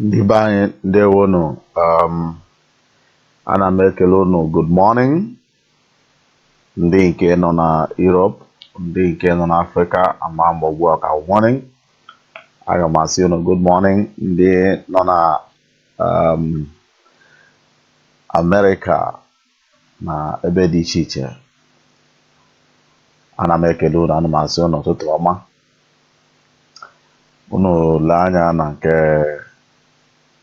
Ndị be anyị ndewonu. Ana m ekele unu good morning. Ndị nke nọ na Europe, ndị nke nọ na Africa, ama mgbe ugbu a ka morning. Aga m asị unu good morning. Ndị nọ na America na ebe dị iche iche, ana m ekele unu, ana m asị unu ụtụtụ ọma. Unu lee anya na nke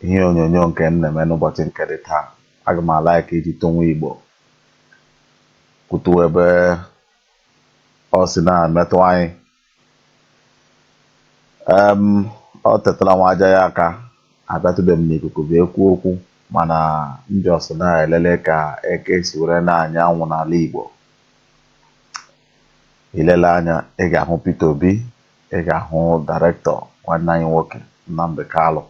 ihe onyonyo nke m na-eme n'ụbọchị nke dị taa. Aga m ala ka iji tonwe Igbo kwutu ebe ọ si na-emetụ anyị. Ọ tetara nwa aja ya aka, abịatụbeghị m n'ikuku bịa ekwu okwu, mana ndị ọsọ na-elele ka eke si were na-anya anwụ n'ala Igbo. Ilele anya, ị ga-ahụ Peter Obi, ị ga-ahụ dairektọ nwanne anyị nwoke Nnamdi Kanu.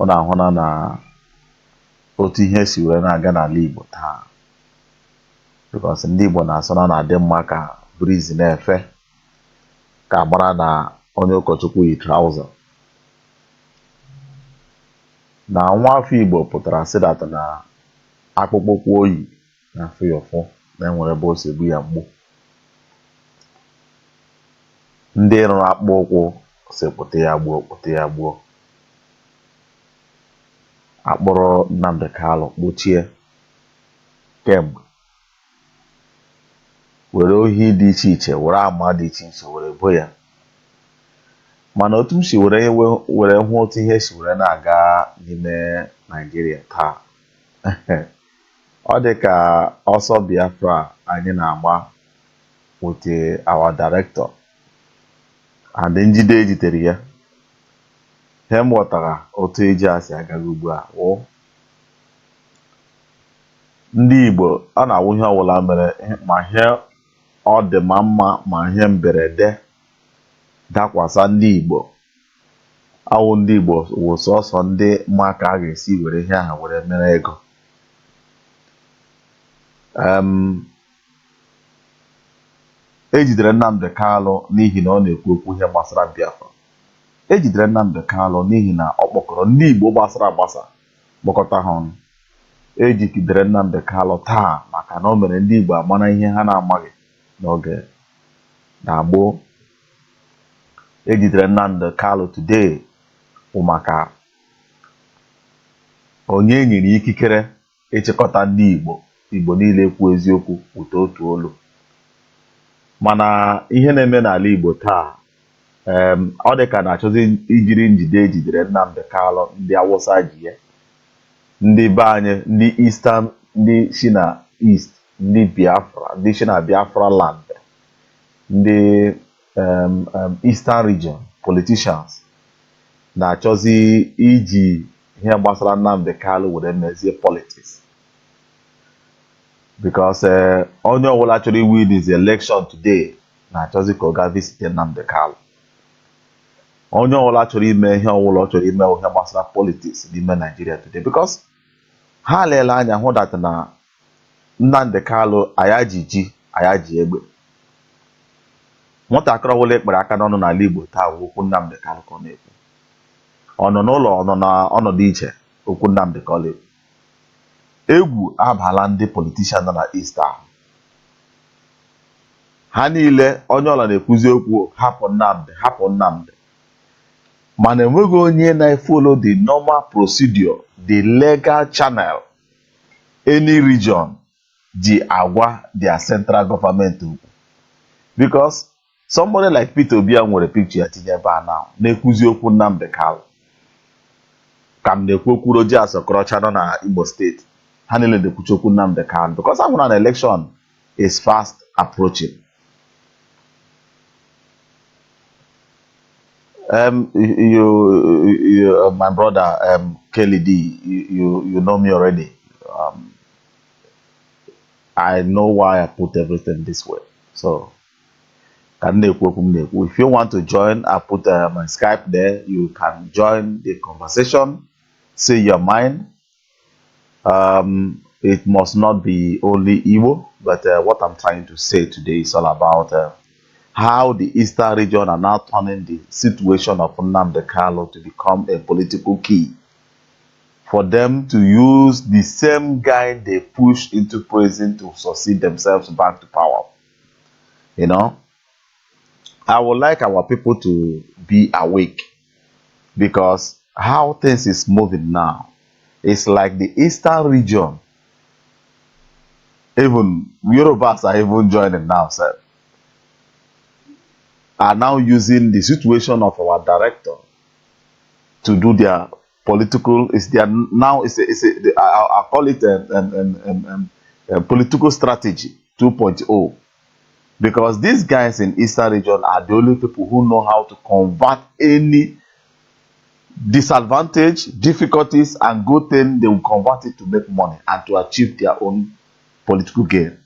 Ọ na-ahụna na otu ihe si were na-aga n'ala Igbo taa, because ndị Igbo na-asọ na na-adị mma ka brizi na-efe, ka mara na onye ụkọchukwu yi traụza. Na nwa afọ Igbo pụtara sị data na akpụkpọ ụkwụ oyi na-afụ ya ụfụ, na enwere ebe o si egbu ya mgbu. Ndị rụrụ akpụkpọ ụkwụ si kpụta ya gbuo, kpụta ya gbuo. Akpọrọ Nnamdi Kanu kpochie kemgbe, were ohi dị iche iche, were ama dị iche iche were bo ya. Mana otu m si were hụ otu ihe si were na-aga n'ime Nigeria taa, ọ dị ka ọsọ Biafra anyị na-agba with our director and njide ejitere ya. Ihe m ghọtara otu eji asị agaghị ugbu a wụ ndị Igbo, a na-awụ ihe ọbụla mere, ma ihe ọ dị ma mma ma ihe mberede dakwasa ndị Igbo, awụ ndị Igbo wụ sọsọ ndị mma ka a ga-esi were ihe ahụ were mere ego. Ejidere Nnamdi Kanu n'ihi na ọ na-ekwu okwu ihe gbasara Biafra. Ejidere Nnamdi Kanu n'ihi na ọ kpọkọrọ ndị Igbo gbasara agbasa, kpọkọta ha ọnụ. Ejidere Nnamdi Kanu taa maka na o mere ndị Igbo amara ihe ha na-amaghị n'oge na gboo. Ejidere Nnamdi Kanu today bụ maka onye nyere ikikere ịchịkọta ndị Igbo niile kwu eziokwu ụtọ otu olu. Mana ihe na-eme n'ala Igbo taa, ọ dị ka na-achọzi ijiri njide ejidere Nnamdi Kanu ndị Awụsa ji ya, ndị be anyị, ndị Eastern, ndị si na East, ndị Biafra, ndị si na Biafra land, ndị Eastern region politicians na-achọzi iji ihe gbasara Nnamdi Kanu were mezie politics. Because onye ọbụla chọrọ iwin his election today na-achọzi ka ọ ga visite Nnamdi Kanu. Onye ọbụla chọrọ ime ihe ọbụla ọ chọrọ ime ihe gbasara politics n'ime Nigeria today, because ha leela anya hụ data na Nnamdi Kanu aya ji ji, aya ji egbe. Nwatakịrị ọbụla ekpere aka n'ọnụ n'ala Igbo taa okwu Nnamdi Kanu ka ọ na-ekwu. Ọ nọ n'ụlọ, ọ nọ na ọnọdụ iche, okwu Nnamdi Kanu ekwu. Egwu abala ndị politishan nọ na East ahụ. Ha niile onye ọla na-ekwuzi okwu hapụ Nnamdi, hapụ Nnamdi. Mana enweghị onye na-follow the normal procedure, the legal channel any region ji agwa their central government okwu. Because somebody like Peter Obi nwere picture ya tinye ebe a na-ekwuzi okwu Nnamdi Kanu. Ka m na-ekwu okwu Rojas Okorocha nọ na Igbo steeti, ha niile na-ekwuchi okwu Nnamdi Kanu, because I want an election is fast approaching. My brother Kelly D, you know me already. I know why I put everything this way. So if you want to join, I put my Skype there. You can join the conversation, say your mind. It must not be only Igbo, but what I'm trying to say today is all about how the Eastern region are now turning the situation of Nnamdi Kanu to become a political key for them to use the same guy they pushed into prison to succeed themselves back to power. You know, I would like our people to be awake because how things is moving now, it's like the Eastern region, even Yorubas are even joining now, sir, are now using the situation of our director to do their political, it's their now I call it a political strategy 2.0, because these guys in Eastern region are the only people who know how to convert any disadvantage, difficulties, and good thing. They will convert it to make money and to achieve their own political gain.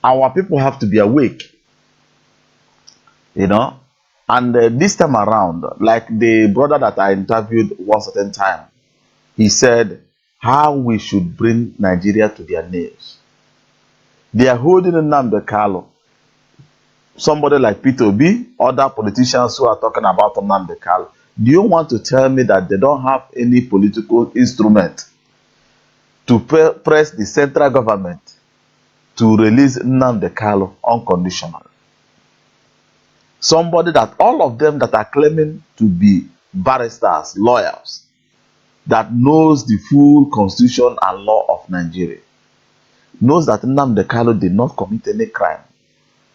Our people have to be awake, you know. And this time around, like the brother that I interviewed one certain time, he said how we should bring Nigeria to their knees. They are holding Nnamdi Kanu. Somebody like Peter Obi, other politicians who are talking about Nnamdi Kanu. Do you want to tell me that they don't have any political instrument to press the central government to release Nnamdi Kanu unconditionally? Somebody that all of them that are claiming to be barristers, lawyers, that knows the full constitution and law of Nigeria, knows that Nnamdi Kanu did not commit any crime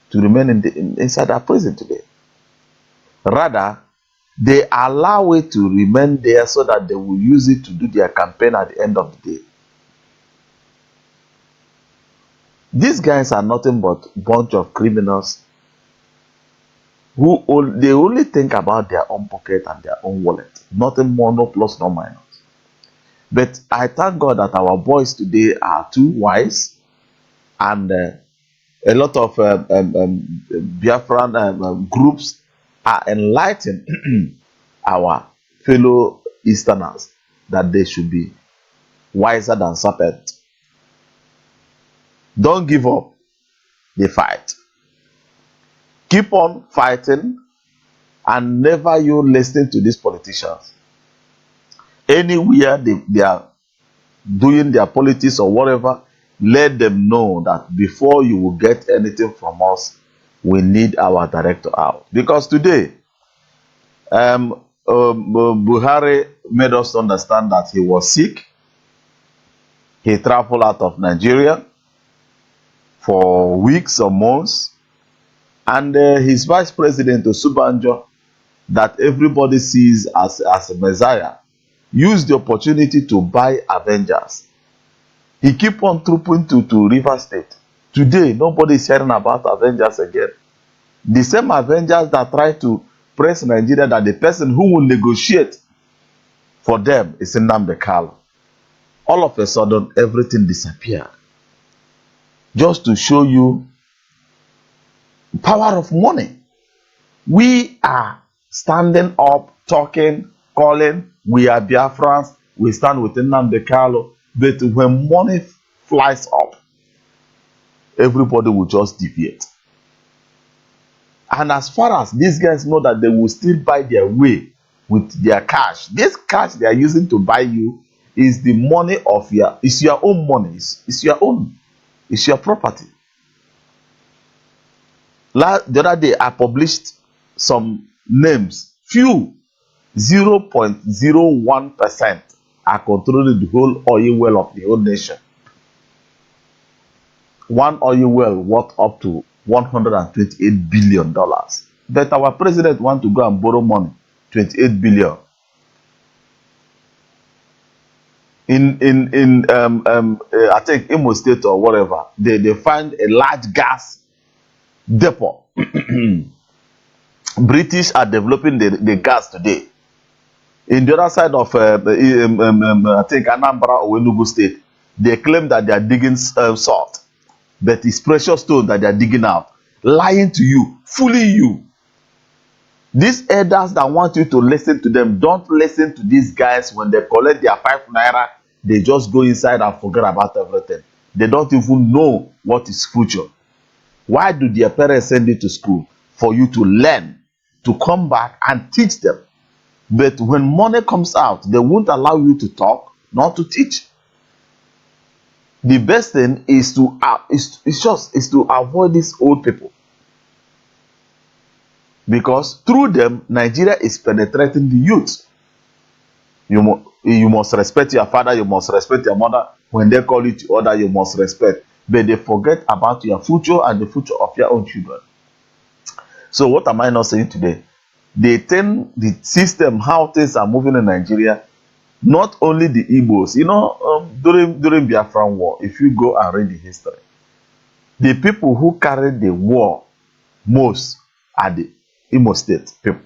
to remain inside that prison today. Rather, they allow it to remain there so that they will use it to do their campaign at the end of the day. These guys are nothing but a bunch of criminals who they only think about their own pocket and their own wallet. Nothing more, no plus, no minus. But I thank God that our boys today are too wise, and a lot of Biafran groups are enlightening our fellow Easterners that they should be wiser than serpent. Don't give up the fight. Keep on fighting, and never you listen to these politicians. Anywhere they are doing their politics or whatever, let them know that before you will get anything from us, we need our director out. Because today, Buhari made us understand that he was sick. He traveled out of Nigeria for weeks or months. And his vice president, Osubanjo, that everybody sees as a messiah, used the opportunity to buy Avengers. He keep on trooping to River State. Today, nobody is hearing about Avengers again. The same Avengers that try to press Nigeria, that the person who will negotiate for them is Nnamdi Kanu. All of a sudden, everything disappeared. Just to show you power of money. We are standing up, talking, calling, we are Biafrans, we stand with Nnamdi Kanu. But when money flies up, everybody will just deviate. And as far as these guys know that they will still buy their way with their cash, this cash they are using to buy you is the money of it's your own money, it's your own, it's your property. The other day, I published some names. Few, 0.01% are controlling the whole oil well of the whole nation. One oil well worth up to $128 billion. But our president wants to go and borrow money, 28 billion. I think Imo State or whatever, they find a large gas depot. British are developing the gas today. In the other side of I think Anambra or Enugu State, they claim that they are digging salt, but it's precious stone that they are digging out, lying to you, fooling you. These elders that want you to listen to them, don't listen to these guys. When they collect their 5 naira, they just go inside and forget about everything. They don't even know what is future. Why do their parents send you to school? For you to learn, to come back and teach them. But when money comes out, they won't allow you to talk, not to teach. The best thing is to avoid these old people, because through them Nigeria is penetrating the youth. You must respect your father, you must respect your mother. When they call you to order, you must respect. But they forget about your future and the future of your own children. So what am I not saying today? They think the system, how things are moving in Nigeria, not only the Igbos, during Biafran War, if you go and read the history, the people who carried the war most are the Imo State people.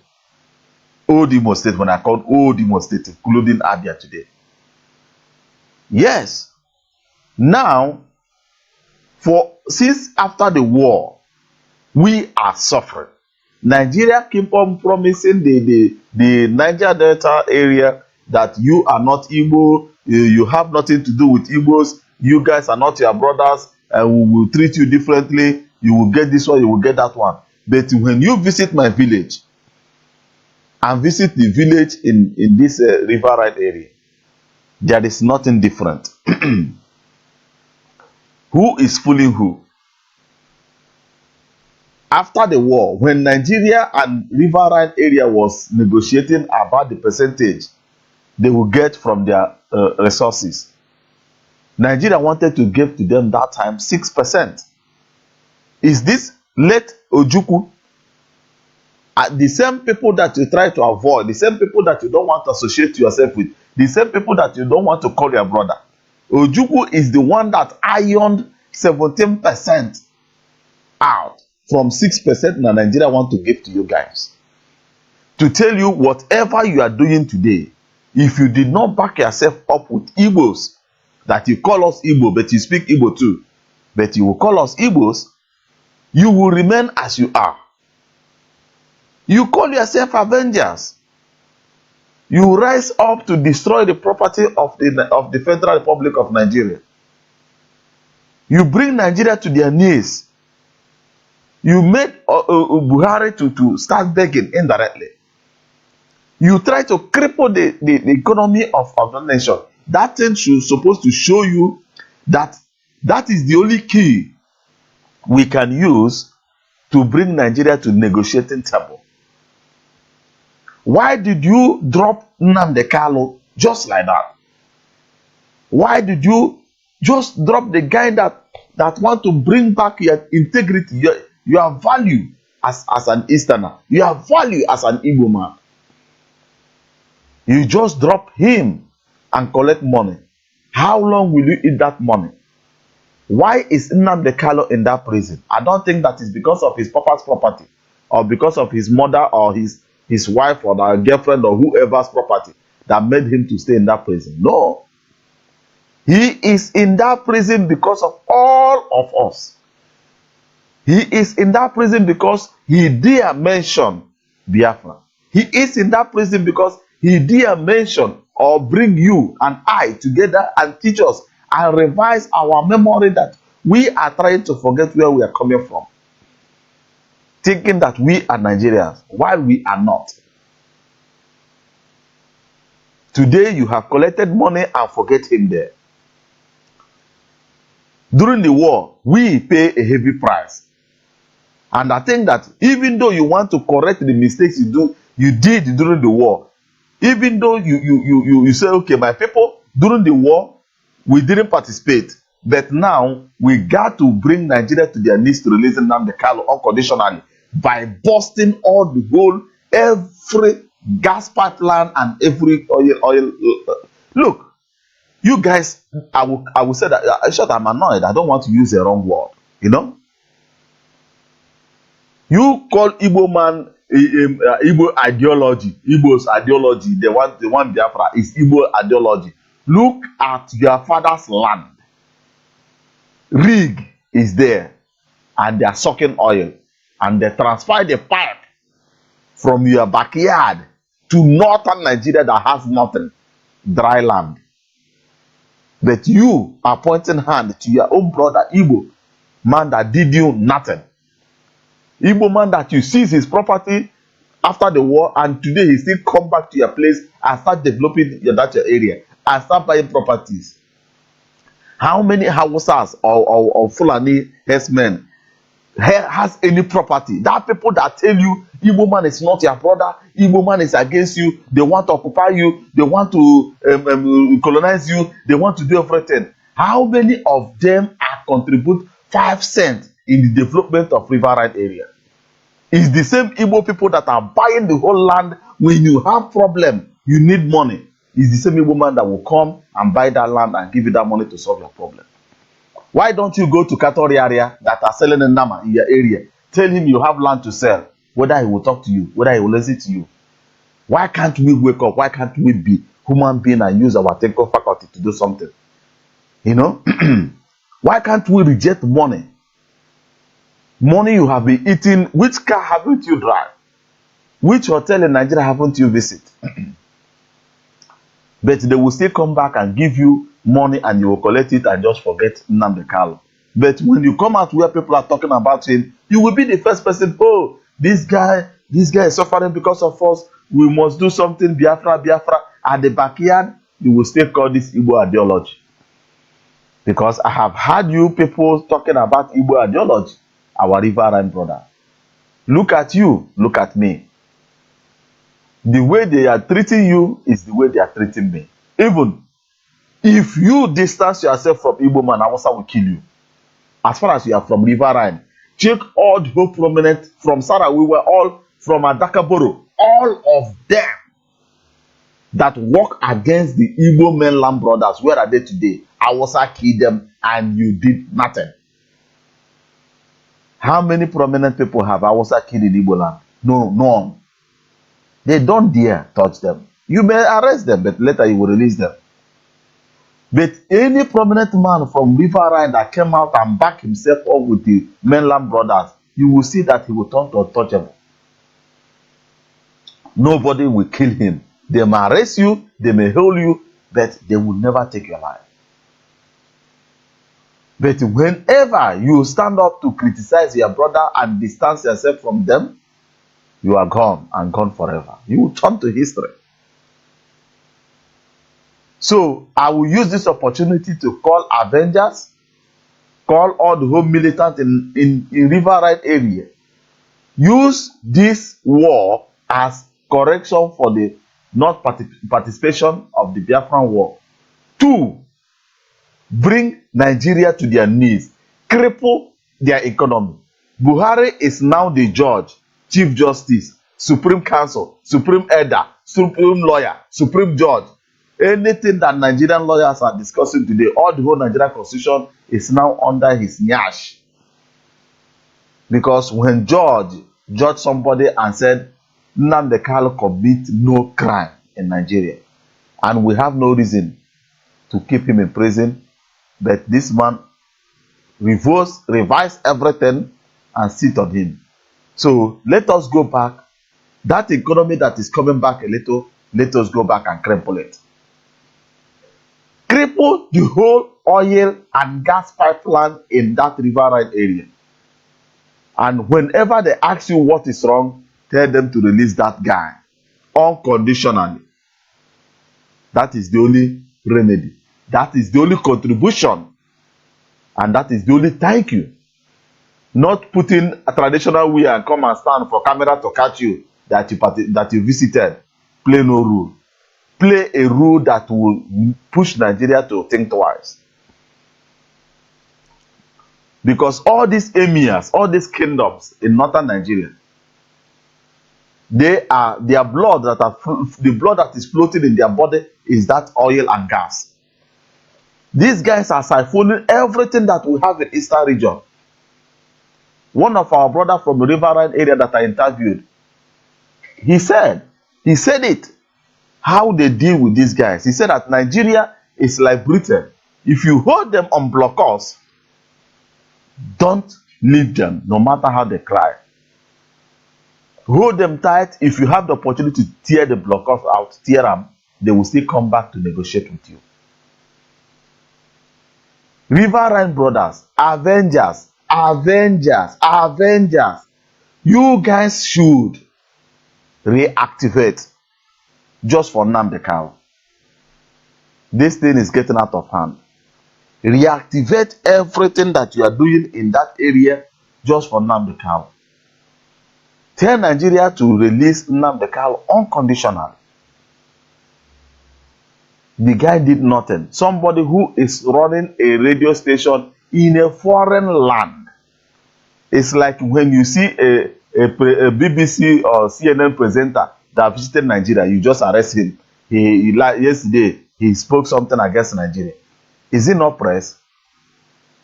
Old Imo State, when I call old Imo State, including Abia today. Yes. Now, since after the war, we are suffering. Nigeria keep on promising the Niger Delta area that you are not Igbo, you have nothing to do with Igbos, you guys are not your brothers, and we will treat you differently, you will get this one, you will get that one. But when you visit my village and visit the village in this river right area, there is nothing different. Who is fooling who? After the war, when Nigeria and riverine area was negotiating about the percentage they will get from their resources, Nigeria wanted to give to them that time 6%. Is this late Ojukwu? The same people that you try to avoid, the same people that you don't want to associate yourself with, the same people that you don't want to call your brother. Ojukwu is the one that ironed 17% out from 6% that Nigeria want to give to you guys. To tell you whatever you are doing today, if you did not back yourself up with Igbos, that you call us Igbo, but you speak Igbo too, but you will call us Igbos, you will remain as you are. You call yourself Avengers. You rise up to destroy the property of the Federal Republic of Nigeria. You bring Nigeria to their knees. You made Buhari to start begging indirectly. You try to cripple the economy of the nation. That thing supposed to show you that is the only key we can use to bring Nigeria to negotiating table. Why did you drop Nnamdi Kanu just like that? Why did you just drop the guy that want to bring back your integrity, your value as an Easterner, your value as an Igbo man? You just drop him and collect money. How long will you eat that money? Why is Nnamdi Kanu in that prison? I don't think that is because of his papa's property, or because of his mother or his wife or their girlfriend or whoever's property that made him to stay in that prison. No. He is in that prison because of all of us. He is in that prison because he dare mention Biafra. He is in that prison because he dare mention or bring you and I together and teach us and revise our memory that we are trying to forget where we are coming from. Thinking that we are Nigerians while we are not. Today you have collected money and forget him there. During the war, we pay a heavy price. And I think that even though you want to correct the mistakes you did during the war, even though you say, okay, my people, during the war, we didn't participate, but now we got to bring Nigeria to their knees to release Nnamdi Kanu unconditionally by busting all the whole, every gas pipeline and every oil. Look, you guys, I will say that, short, I'm annoyed. I don't want to use the wrong word, You call Igbo man Igbo ideology, Igbo's ideology, the one Biafra is Igbo ideology. Look at your father's land. Rig is there, and they are sucking oil, and they transfer the pipe from your backyard to northern Nigeria that has nothing, dry land. But you are pointing hand to your own brother Igbo man that did you nothing. Igbo man that you seize his property after the war, and today he still come back to your place and start developing that your area and start buying properties. How many Hausas or Fulani herdsmen has any property? That people that tell you Igbo man is not your brother, Igbo man is against you, they want to occupy you, they want to colonize you, they want to do everything. How many of them are contribute 5 cents in the development of Riverine area? It's the same Igbo people that are buying the whole land. When you have problem, you need money. It's the same Igbo man that will come and buy that land and give you that money to solve your problem. Why don't you go to Katori area that are selling in Nama in your area? Tell him you have land to sell, whether he will talk to you, whether he will listen to you. Why can't we wake up? Why can't we be human being and use our technical faculty to do something? You know? Why can't we reject money? Money you have been eating. Which car haven't you drive? Which hotel in Nigeria haven't you visit? But they will still come back and give you money and you will collect it and just forget Nnamdi Kanu. But when you come out where people are talking about him, you will be the first person, oh, this guy is suffering because of us. We must do something, Biafra. At the backyard, you will still call this Igbo ideology. Because I have heard you people talking about Igbo ideology, our Riverine brother. Look at you, look at me. The way they are treating you is the way they are treating me. Even if you distance yourself from Igbo man, Hausa will kill you. As far as you are from Riverine, check all the whole prominent from Sarah. We were all from Adakaboro. All of them that work against the Igbo mainland brothers, where are they today? Hausa killed them and you did nothing. How many prominent people have Hausa killed in Igbo land? No, none. They don't dare touch them. You may arrest them, but later you will release them. But any prominent man from Riverine that came out and backed himself up with the mainland brothers, you will see that he will turn to untouchable. Nobody will kill him. They may arrest you, they may hold you, but they will never take your life. But whenever you stand up to criticize your brother and distance yourself from them, you are gone and gone forever. You will turn to history. So I will use this opportunity to call avengers, call all the home militants in Riverine area. Use this war as correction for the not participation of the Biafran war. 2, bring Nigeria to their knees, cripple their economy. Buhari is now the judge, Chief Justice, Supreme Council, Supreme Elder, Supreme Lawyer, Supreme Judge. Anything that Nigerian lawyers are discussing today, all the whole Nigerian constitution is now under his nyash. Because when judge judged somebody and said, Nnamdi Kanu commit no crime in Nigeria, and we have no reason to keep him in prison, but this man revise everything and sit on him. So let us go back. That economy that is coming back a little, let us go back and cripple it. Cripple the whole oil and gas pipeline in that Riverine area. And whenever they ask you what is wrong, tell them to release that guy unconditionally. That is the only remedy. That is the only contribution. And that is the only thank you. Not putting a traditional way and come and stand for camera to catch you that you visited. Play no rule. Play a rule that will push Nigeria to think twice. Because all these emirs, all these kingdoms in northern Nigeria, their blood the blood that is floating in their body is that oil and gas. These guys are siphoning everything that we have in Eastern region. One of our brothers from the Riverine area that I interviewed, he said it, how they deal with these guys. He said that Nigeria is like Britain. If you hold them on blockers, don't leave them, no matter how they cry. Hold them tight. If you have the opportunity to tear the blockers out, tear them, they will still come back to negotiate with you. Riverine brothers, avengers, Avengers, Avengers. You guys should reactivate just for Nnamdi Kanu. This thing is getting out of hand. Reactivate everything that you are doing in that area just for Nnamdi Kanu. Tell Nigeria to release Nnamdi Kanu unconditionally. The guy did nothing. Somebody who is running a radio station in a foreign land. It's like when you see a BBC or CNN presenter that visited Nigeria, you just arrest him. Yesterday, he spoke something against Nigeria. Is he not press?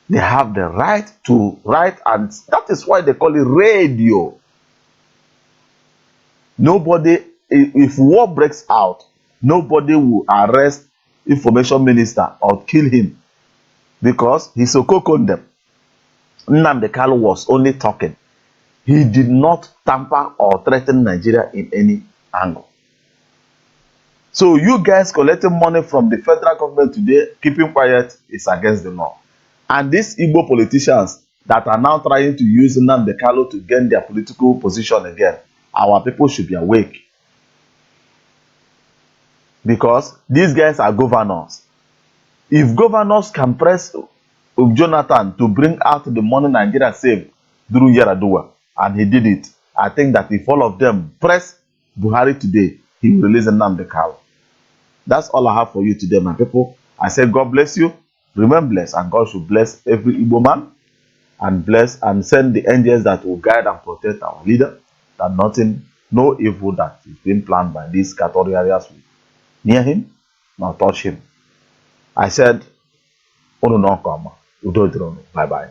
They have the right to write, and that is why they call it radio. Nobody, if war breaks out, nobody will arrest information minister or kill him because he's a co-condemn. Nnamdi Kanu was only talking. He did not tamper or threaten Nigeria in any angle. So you guys collecting money from the federal government today, keeping quiet, is against the law. And these Igbo politicians that are now trying to use Nnamdi Kanu to gain their political position again, our people should be awake. Because these guys are governors. If governors can press Jonathan to bring out the money Nigeria saved through Yaradua, and he did it, I think that if all of them press Buhari today, he will release Nnamdi Kanu. That's all I have for you today, my people. I say God bless you, remain blessed, and God should bless every Igbo man, and bless and send the angels that will guide and protect our leader, that nothing, no evil that is being planned by these Catholic areas will near him, nor touch him. I said, Bye bye.